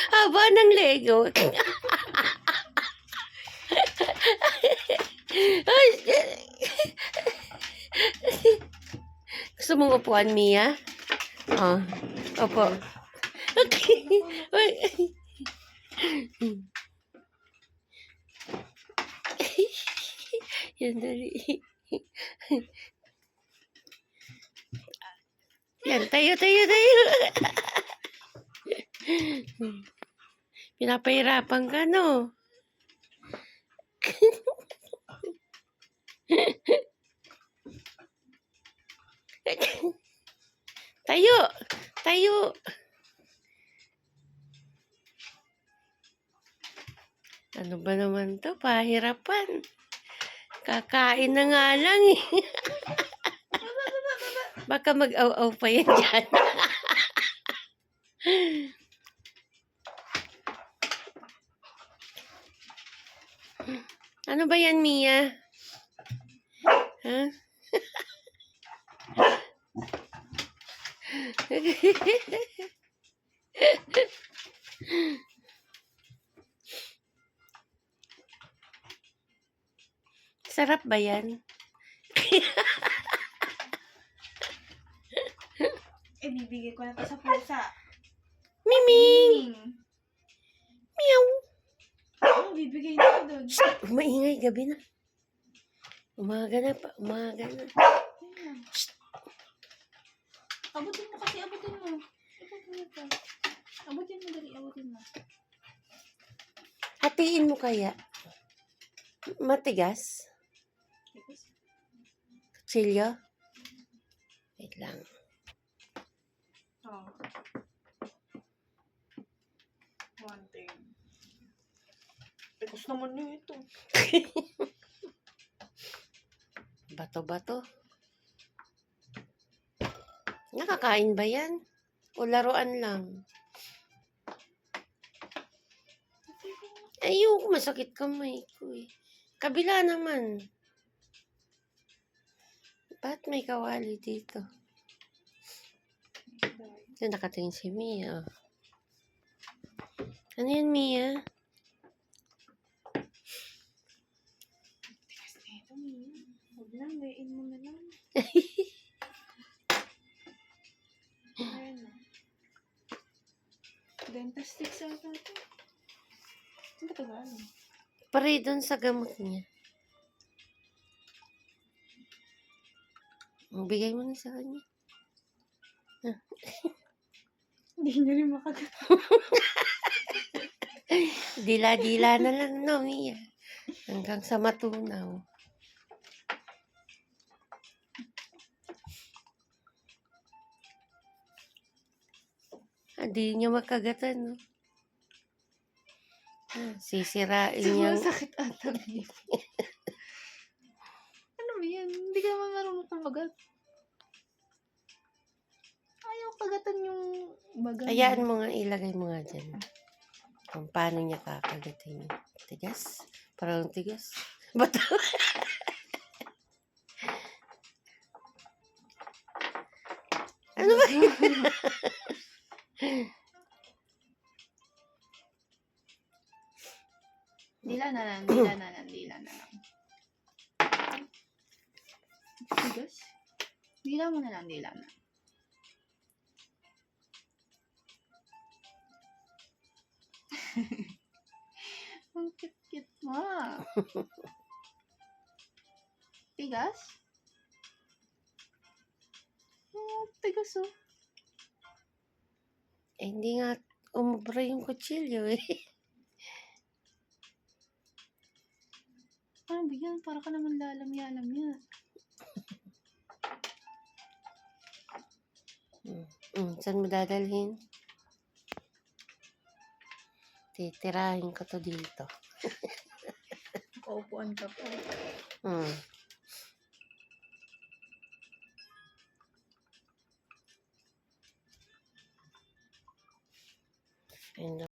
Haba ng Lego. Ay, gusto mong upuan, Mia? Oh, opo. Okay. Yan, dali. Yan, tayo. Pinapahirapan ka, no? Tayo. Ano ba naman to? Pahirapan. Kakain na nga lang eh. Baka mag-aw-aw pa yan dyan. Ano ba yan, Mia? Ha? Sarap ba yan? Bibigay ko na to sa pusa. Miming! Meow! Bibigay na ko doon. Maingay, gabi na. Umaga na pa. Abutin mo kasi, abutin mo. Abutin mo, dali, abutin mo. Hatiin mo kaya? Matigas? Kutsilyo? Wait lang. Oh. One thing. Gusto naman niyo ito. Bato-bato. Nakakain ba yan? O laruan lang? Ayoko, masakit kamay ko eh. Kabila naman. Ba't may kawali dito? Ito nakatingin si Mia. Ano yan, Mia? Tigas na ito, Mia. Huwag na, layin mo na lang. Ayan na. Dentist sticks ata ito. Ano ba ito galing? Pare doon sa gamot niya. Bigay mo na sa kanya. Hindi niya rin makagat. Dila-dila na lang, no, Mia. Hanggang sa matunaw. Hindi niya makagatan, no? Sisirain niya. Sumasakit ata, Mia. Ano ba yan? Hindi ka naman marunong kumagat. Ayaw kagatan yung baga. Hayaan mo nga, ilagay mo nga dyan. Kung paano niya kakagatin yun. Tigas? Parang tigas. Bato. Ano ba yun? Dila na lang. Tigas? Dila mo na lang, dila na. Ang cute-cute mo. Tigas? Tigas oh. Hindi nga umubra yung kutsilyo eh. Parang bigyan, para ka naman lalamya. Saan mo dadalhin? Titirahin ko to dito. Kaupuan ka po. Ayun.